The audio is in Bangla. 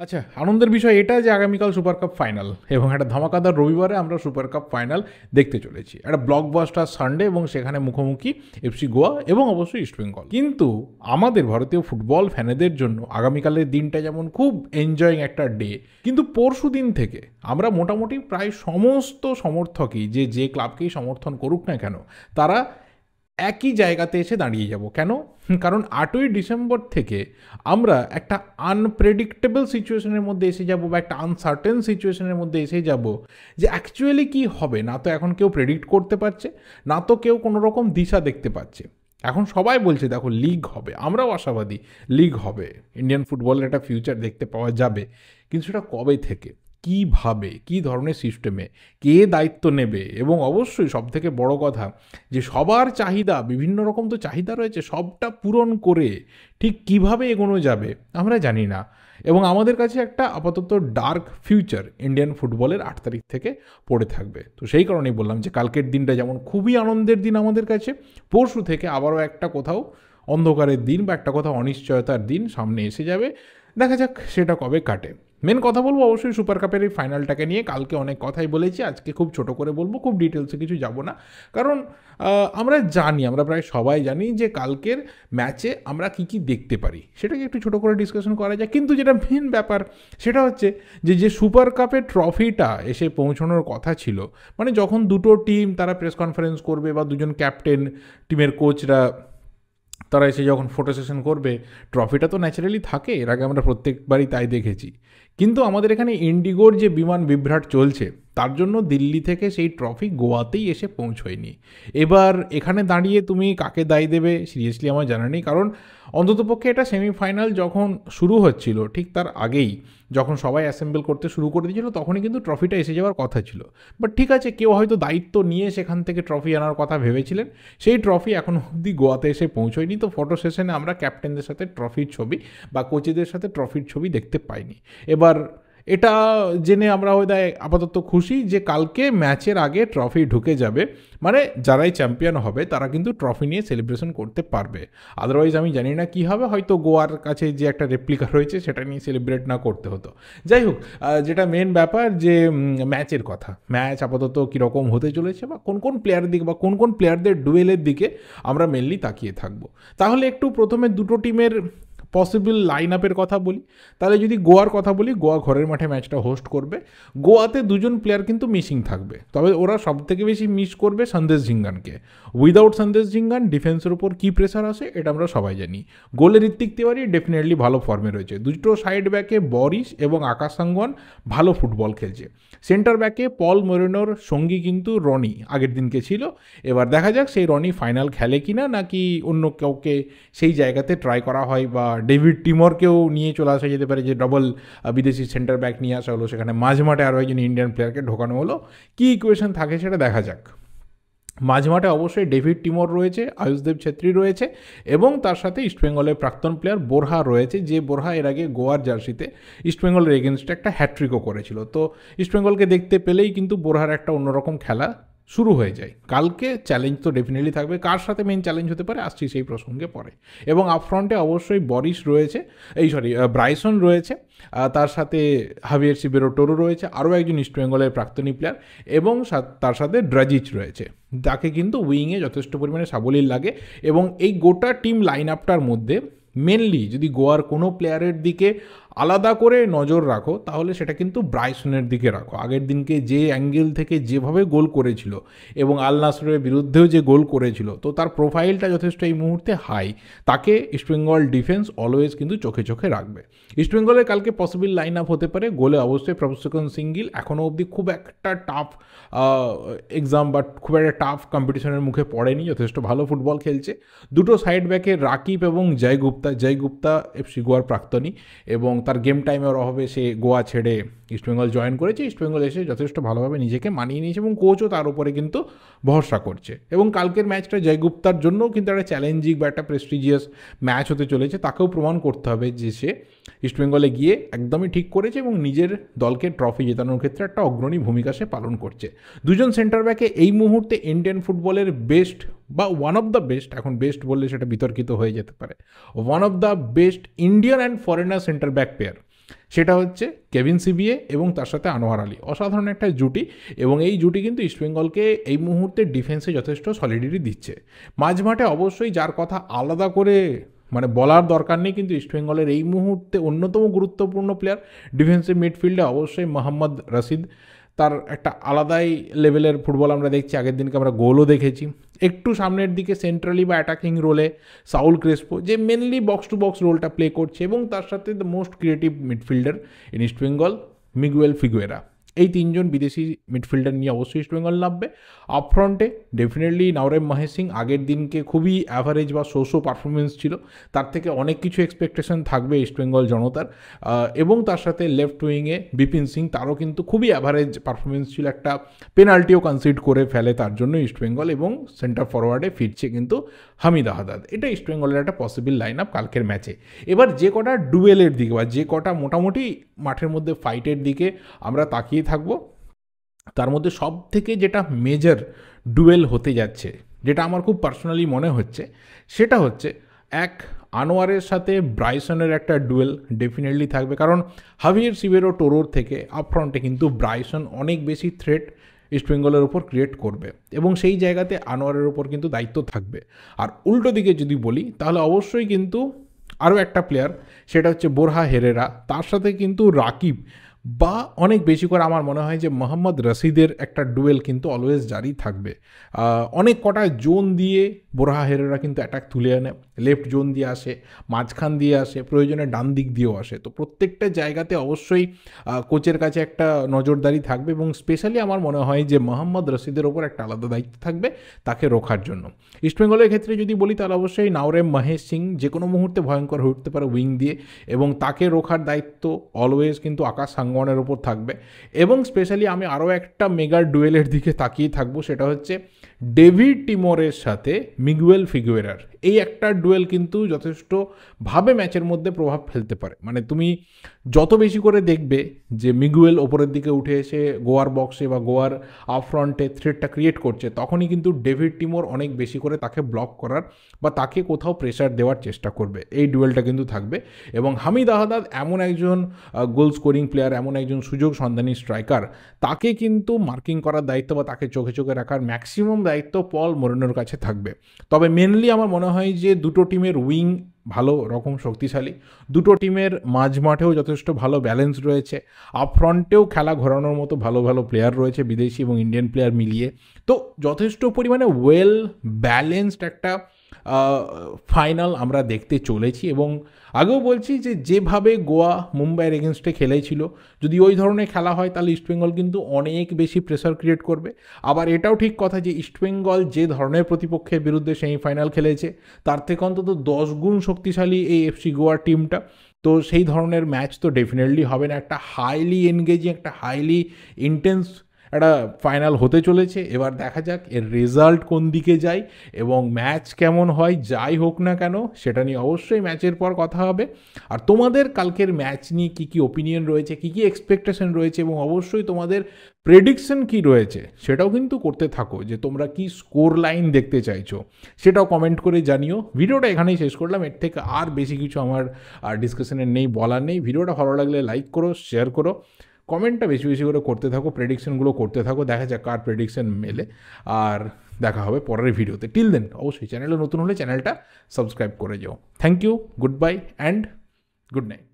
আচ্ছা, আনন্দের বিষয় এটা যে আগামীকাল সুপার কাপ ফাইনাল এবং একটা ধামাকাদার রবিবারে আমরা সুপার কাপ ফাইনাল দেখতে চলেছি। একটা ব্লকবাস্টার সানডে এবং সেখানে মুখোমুখি এফসি গোয়া এবং অবশ্যই ইস্টবেঙ্গল। কিন্তু আমাদের ভারতীয় ফুটবল ফ্যানেদের জন্য আগামীকালের দিনটা যেমন খুব এনজয়িং একটা ডে, কিন্তু পরশু দিন থেকে আমরা মোটামুটি প্রায় সমস্ত সমর্থকই যে ক্লাবকেই সমর্থন করুক না কেন, তারা একই জায়গাতে এসে দাঁড়িয়ে যাব। কেন? কারণ 8ই ডিসেম্বর থেকে আমরা একটা আনপ্রেডিক্টেবল সিচুয়েশনের মধ্যে এসে যাব বা একটা আনসার্টেন সিচুয়েশনের মধ্যে এসে যাব যে অ্যাকচুয়ালি কী হবে না তো এখন কেউ প্রেডিক্ট করতে পারছে, না তো কেউ কোনো রকম দিশা দেখতে পাচ্ছে। এখন সবাই বলছে দেখো লিগ হবে, আমরাও আশাবাদী লিগ হবে, ইন্ডিয়ান ফুটবলের একটা ফিউচার দেখতে পাওয়া যাবে, কিন্তু সেটা কবে থেকে, কীভাবে, কী ধরনের সিস্টেমে, কে দায়িত্ব নেবে, এবং অবশ্যই সবথেকে বড় কথা যে সবার চাহিদা, বিভিন্ন রকম তো চাহিদা রয়েছে, সবটা পূরণ করে ঠিক কিভাবে এগোনো যাবে আমরা জানি না। এবং আমাদের কাছে একটা আপাতত ডার্ক ফিউচার ইন্ডিয়ান ফুটবলের 8 তারিখ থেকে পড়ে থাকবে। তো সেই কারণেই বললাম যে কালকের দিনটা যেমন খুবই আনন্দের দিন আমাদের কাছে, পরশু থেকে আবারও একটা কোথাও অন্ধকারের দিন বা একটা কোথাও অনিশ্চয়তার দিন সামনে এসে যাবে। দেখা যাক সেটা কবে কাটে। মেন কথা বলবো অবশ্যই সুপার কাপের এই ফাইনালটাকে নিয়ে। কালকে অনেক কথাই বলেছি, আজকে খুব ছোট করে বলবো, খুব ডিটেলসে কিছু যাব না। কারণ আমরা জানি, আমরা প্রায় সবাই জানি যে কালকের ম্যাচে আমরা কি কি দেখতে পারি, সেটাকে একটু ছোট করে ডিসকাশন করা যায়। কিন্তু যেটা মেন ব্যাপার সেটা হচ্ছে যে সুপার কাপের ট্রফিটা এসে পৌঁছানোর কথা ছিল, মানে যখন দুটো টিম তারা প্রেস কনফারেন্স করবে বা দুজন ক্যাপ্টেন, টিমের কোচরা তারা এসে যখন ফটো সেশন করবে, ট্রফিটা তো ন্যাচারালি থাকে, এর আগে আমরা প্রত্যেকবারই তাই দেখেছি। কিন্তু আমাদের এখানে ইন্ডিগোর যে বিমান বিভ্রাট চলছে, তার জন্য দিল্লি থেকে সেই ট্রফি গোয়াতেই এসে পৌঁছয়নি। এবার এখানে দাঁড়িয়ে তুমি কাকে দায়ী দেবে সিরিয়াসলি আমার জানা নেই। কারণ অন্ততপক্ষে এটা সেমিফাইনাল যখন শুরু হচ্ছিল ঠিক তার আগেই যখন সবাই অ্যাসেম্বল করতে শুরু করে দিয়েছিল, তখনই কিন্তু ট্রফিটা এসে যাওয়ার কথা ছিল। বাট ঠিক আছে, কেউ হয়তো দায়িত্ব নিয়ে সেখান থেকে ট্রফি আনার কথা ভেবেছিলেন, সেই ট্রফি এখনও অবধি গোয়াতে এসে পৌঁছয়নি। তো ফটো সেশনে আমরা ক্যাপ্টেনদের সাথে ট্রফির ছবি বা কোচেদের সাথে ট্রফির ছবি দেখতে পাইনি। এবার এটা জেনে আমরা হয়তো আপাতত খুশি যে কালকে ম্যাচের আগে ট্রফি ঢুকে যাবে, মানে যারাই চ্যাম্পিয়ন হবে তারা কিন্তু ট্রফি নিয়ে সেলিব্রেশন করতে পারবে। আদারওয়াইজ আমি জানি না কী হবে, হয়তো গোয়ার কাছে যে একটা রেপ্লিকা রয়েছে সেটা নিয়ে সেলিব্রেট না করতে হতো। যাই হোক, যেটা মেন ব্যাপার যে ম্যাচের কথা, ম্যাচ আপাতত কীরকম হতে চলেছে বা কোন কোন প্লেয়ারের দিকে বা কোন কোন প্লেয়ারদের ডুয়েলের দিকে আমরা মেনলি তাকিয়ে থাকবো। তাহলে একটু প্রথমে দুটো টিমের পসিবল লাইন আপের কথা বলি। তাহলে যদি গোয়ার কথা বলি, গোয়া ঘরের মাঠে ম্যাচটা হোস্ট করবে। গোয়াতে দুজন প্লেয়ার কিন্তু মিসিং থাকবে, তবে ওরা সব থেকে বেশি মিস করবে সন্দেশ ঝিঙ্গানকে। উইদাউট সন্দেশ ঝিঙ্গান ডিফেন্সের উপর কী প্রেশার আসে এটা আমরা সবাই জানি। গোলে ঋত্বিক তিওয়ারি ডেফিনেটলি ভালো ফর্মে রয়েছে, দুটো সাইড ব্যাকে বরিশ এবং আকাশ সাঙ্গওয়ান ভালো ফুটবল খেলছে। সেন্টার ব্যাকে পল মোরেনোর সঙ্গী কিন্তু রনি আগের দিনকে ছিল। এবার দেখা যাক সেই রনি ফাইনাল খেলে কিনা, নাকি অন্য কাউকে সেই জায়গাতে ট্রাই করা হয়, বা ডেভিড টিমরকেও নিয়ে চলে আসা যেতে পারে, যে ডবল বিদেশি সেন্টার ব্যাক নিয়ে আসা হলো, সেখানে মাঝমাঠে আরও একজন ইন্ডিয়ান প্লেয়ারকে ঢোকানো হলো। কী ইকুয়েশন থাকে সেটা দেখা যাক। মাঝমাঠে অবশ্যই ডেভিড টিমর রয়েছে, আয়ুষদেব ছেত্রী রয়েছে এবং তার সাথে ইস্টবেঙ্গলের প্রাক্তন প্লেয়ার বোরহা রয়েছে, যে বোরহা এর আগে গোয়ার জার্সিতে ইস্টবেঙ্গলের এগেনস্টে একটা হ্যাট্রিকও করেছিল। তো ইস্টবেঙ্গলকে দেখতে পেলেই কিন্তু বোরহার একটা অন্যরকম খেলা শুরু হয়ে যায়। কালকে চ্যালেঞ্জ তো ডেফিনেটলি থাকবে, কার সাথে মেন চ্যালেঞ্জ হতে পারে আসছি সেই প্রসঙ্গে পরে। এবং আপফ্রন্টে অবশ্যই বরিশ রয়েছে, ব্রাইসন রয়েছে, তার সাথে হাভিয়ার সিবেরো টোরো রয়েছে, আরও একজন ইস্টবেঙ্গলের প্রাক্তনী প্লেয়ার, এবং তার সাথে ড্রাজিচ রয়েছে, যাকে কিন্তু উইংয়ে যথেষ্ট পরিমাণে সাবলীল লাগে। এবং এই গোটা টিম লাইন আপটার মধ্যে মেনলি যদি গোয়ার কোনো প্লেয়ারের দিকে আলাদা করে নজর রাখো, তাহলে সেটা কিন্তু ব্রাইসনের দিকে রাখো। আগের দিনকে যে অ্যাঙ্গেল থেকে যেভাবে গোল করেছিল এবং আল নাসরের বিরুদ্ধেও যে গোল করেছিল, তো তার প্রোফাইলটা যথেষ্ট এই মুহূর্তে হাই। তাকে ইস্টবেঙ্গল ডিফেন্স অলওয়েজ কিন্তু চোখে চোখে রাখবে। ইস্টবেঙ্গলের কালকে পসিবল লাইন আপ হতে পারে, গোলে অবশ্যই প্রভুসেকন সিঙ্গিল, এখনও অবধি খুব একটা টাফ এক্সাম বা খুব একটা টাফ কম্পিটিশনের মুখে পড়েনি, যথেষ্ট ভালো ফুটবল খেলছে। দুটো সাইড ব্যাকে রাকিব এবং জয়গুপ্তা এফসি গোয়ার প্রাক্তনী, এবং তার গেম টাইমের অভাবে সে গোয়া ছেড়ে ইস্টবেঙ্গল জয়েন করেছে। ইস্টবেঙ্গল এসে যথেষ্ট ভালোভাবে নিজেকে মানিয়ে নিয়েছে এবং কোচও তার উপরে কিন্তু ভরসা করছে। এবং কালকের ম্যাচটা জয়গুপ্তার জন্যও কিন্তু একটা চ্যালেঞ্জিং বা একটা প্রেস্টিজিয়াস ম্যাচ হতে চলেছে। তাকেও প্রমাণ করতে হবে যে সে ইস্টবেঙ্গলে গিয়ে একদমই ঠিক করেছে এবং নিজের দলকে ট্রফি জেতানোর ক্ষেত্রে একটা অগ্রণী ভূমিকা সে পালন করছে। দুজন সেন্টার ব্যাকে এই মুহূর্তে ইন্ডিয়ান ফুটবলের বেস্ট বা ওয়ান অফ দ্য বেস্ট, এখন বেস্ট বললে সেটা বিতর্কিত হয়ে যেতে পারে, one of the best Indian and foreigner centre back pair সেটা হচ্ছে কেভিন সিবিএ এবং তার সাথে আনোয়ার আলী। অসাধারণ একটা জুটি, এবং এই জুটি কিন্তু ইস্টবেঙ্গলকে এই মুহূর্তে ডিফেন্সে যথেষ্ট সলিডিটি দিচ্ছে। মাঝমাঠে অবশ্যই যার কথা আলাদা করে মানে বলার দরকার নেই, কিন্তু ইস্টবেঙ্গলের এই মুহূর্তে অন্যতম গুরুত্বপূর্ণ প্লেয়ার ডিফেন্সিভ মিডফিল্ডে অবশ্যই মোহাম্মদ রশিদ। তার একটা আলাদাই লেভেলের ফুটবল আমরা দেখছি, আগের দিনকে আমরা গোলও দেখেছি। একটু সামনের দিকে সেন্ট্রালি বা অ্যাটাকিং রোলে সাউল ক্রেসপো, যে মেনলি বক্স টু বক্স রোলটা প্লে করছে, এবং তার সাথে the most creative midfielder in East Bengal Miguel Figueira. এই তিনজন বিদেশি মিডফিল্ডার নিয়ে অবশ্যই ইস্টবেঙ্গল নামবে। আপফ্রন্টে ডেফিনেটলি নাওরেম মহেশ সিং, আগের দিনকে খুবই অ্যাভারেজ বা শো পারফরমেন্স ছিল, তার থেকে অনেক কিছু এক্সপেকটেশন থাকবে ইস্টবেঙ্গল জনতার। এবং তার সাথে লেফট উইংয়ে বিপিন সিং, তারও কিন্তু খুবই অ্যাভারেজ পারফরমেন্স ছিল, একটা পেনাল্টিও কনসিড করে ফেলে তার জন্য ইস্টবেঙ্গল। এবং সেন্টার ফরওয়ার্ডে ফিরছে কিন্তু হামিদ আহাদাদ। এটা ইস্টবেঙ্গলের একটা পসিবল লাইন আপ কালকের ম্যাচে। এবার যে কটা ডুয়েলের দিকে বা যে কটা মোটামুটি মাঠের মধ্যে ফাইটের দিকে আমরা তাকিয়ে থাকবো, তার মধ্যে সব থেকে যেটা মেজর ডুয়েল হতে যাচ্ছে, যেটা আমার খুব পার্সোনালি মনে হচ্ছে, সেটা হচ্ছে এক আনোয়ারের সাথে ব্রাইসনের একটা ডুয়েল ডেফিনেটলি থাকবে। কারণ হাভিয়ের সিবেরো টোরোর থেকে আপফ্রন্টে কিন্তু ব্রাইসন অনেক বেশি থ্রেট ইস্টবেঙ্গলের ওপর ক্রিয়েট করবে, এবং সেই জায়গাতে আনোয়ারের ওপর কিন্তু দায়িত্ব থাকবে। আর উল্টো দিকে যদি বলি, তাহলে অবশ্যই কিন্তু আরও একটা প্লেয়ার, সেটা হচ্ছে বোরহা হেরেরা, তার সাথে কিন্তু রাকিব, বা অনেক বেশি করে আমার মনে হয় যে মোহাম্মদ রশিদের একটা ডুয়েল কিন্তু অলওয়েজ জারি থাকবে। অনেক কটা জোন দিয়ে বোরহা হেরেরা কিন্তু অ্যাটাক তুলে আনে, লেফট জোন দিয়ে আসে, মাঝখান দিয়ে আসে, প্রয়োজনে ডান দিক দিয়েও আসে। তো প্রত্যেকটা জায়গাতে অবশ্যই কোচের কাছে একটা নজরদারি থাকবে, এবং স্পেশালি আমার মনে হয় যে মোহাম্মদ রশিদের ওপর একটা আলাদা দায়িত্ব থাকবে তাকে রোখার জন্য। ইস্টবেঙ্গলের ক্ষেত্রে যদি বলি, তাহলে অবশ্যই নাওরেম মহেশ সিং যে কোনো মুহূর্তে ভয়ঙ্কর হয়ে উঠতে পারে উইং দিয়ে, এবং তাকে রোখার দায়িত্ব অলওয়েজ কিন্তু আকাশ সাঙ্গওয়ানের ওপর থাকবে। এবং স্পেশালি আমি আরও একটা মেগার ডুয়েলের দিকে তাকিয়ে থাকবো, সেটা হচ্ছে ডেভিড টিমরের সাথে মিগুয়েল ফিগুয়েরার। এই একটা ডুয়েল কিন্তু যথেষ্টভাবে ম্যাচের মধ্যে প্রভাব ফেলতে পারে। মানে তুমি যত বেশি করে দেখবে যে মিগুয়েল ওপরের দিকে উঠে এসে গোয়ার বক্সে বা গোয়ার আপফ্রন্টে থ্রেটটা ক্রিয়েট করছে, তখনই কিন্তু ডেভিড টিমর অনেক বেশি করে তাকে ব্লক করার বা তাকে কোথাও প্রেশার দেওয়ার চেষ্টা করবে। এই ডুয়েলটা কিন্তু থাকবে। এবং হামিদ আহাদাদ এমন একজন গোল স্কোরিং প্লেয়ার, এমন একজন সুযোগ সন্ধানী স্ট্রাইকার, তাকে কিন্তু মার্কিং করার দায়িত্ব বা তাকে চোখে চোখে রাখার ম্যাক্সিমাম দায়িত্ব পল মোরেনোর কাছে থাকবে। তবে মেনলি আমার মনে হয় যে দুটো টিমের উইং ভালো রকম শক্তিশালী, দুটো টিমের মাঝ মাঠেও যথেষ্ট ভালো ব্যালেন্স রয়েছে, আপফ্রন্টেও খেলা ঘোরানোর মতো ভালো ভালো প্লেয়ার রয়েছে বিদেশি এবং ইন্ডিয়ান প্লেয়ার মিলিয়ে। তো যথেষ্ট পরিমাণে ওয়েল ব্যালেন্সড একটা ফাইনাল আমরা দেখতে চলেছি। এবং আগেও বলছি যে যেভাবে গোয়া মুম্বাইয়ের এগেনস্টে খেলেছিল, যদি ওই ধরনের খেলা হয়, তাহলে ইস্টবেঙ্গল কিন্তু অনেক বেশি প্রেসার ক্রিয়েট করবে। আবার এটাও ঠিক কথা যে ইস্টবেঙ্গল যে ধরনের প্রতিপক্ষের বিরুদ্ধে সেমিফাইনাল খেলেছে, তার থেকে অন্তত 10 গুণ শক্তিশালী এই এফসি গোয়ার টিমটা। তো সেই ধরনের ম্যাচ তো ডেফিনেটলি হবে না, একটা হাইলি এনগেজিং, একটা হাইলি ইন্টেন্স একটা ফাইনাল হতে চলেছে। এবার দেখা যাক এর রেজাল্ট কোন দিকে যায় এবং ম্যাচ কেমন হয়। যাই হোক না কেন, সেটা নিয়ে অবশ্যই ম্যাচের পর কথা হবে। আর তোমাদের কালকের ম্যাচ নিয়ে কী কী ওপিনিয়ন রয়েছে, কী কী এক্সপেকটেশন রয়েছে, এবং অবশ্যই তোমাদের প্রেডিকশন কি রয়েছে, সেটাও কিন্তু করতে থাকো। যে তোমরা কি স্কোর লাইন দেখতে চাইছো, সেটাও কমেন্ট করে জানিও। ভিডিওটা এখানেই শেষ করলাম, এর থেকে আর বেশি কিছু আমার ডিসকাশনের নেই, বলার নেই। ভিডিওটা ভালো লাগলে লাইক করো, শেয়ার করো, কমেন্টটা বেশি বেশি করে করতে থাকো, প্রেডিকশনগুলো করতে থাকো। দেখা যাক কার প্রেডিকশন মেলে। আর দেখা হবে পরের ভিডিওতে। টিল দেন অবশ্যই চ্যানেলে নতুন হলে চ্যানেলটা সাবস্ক্রাইব করে যাও। Thank you, good bye and good night.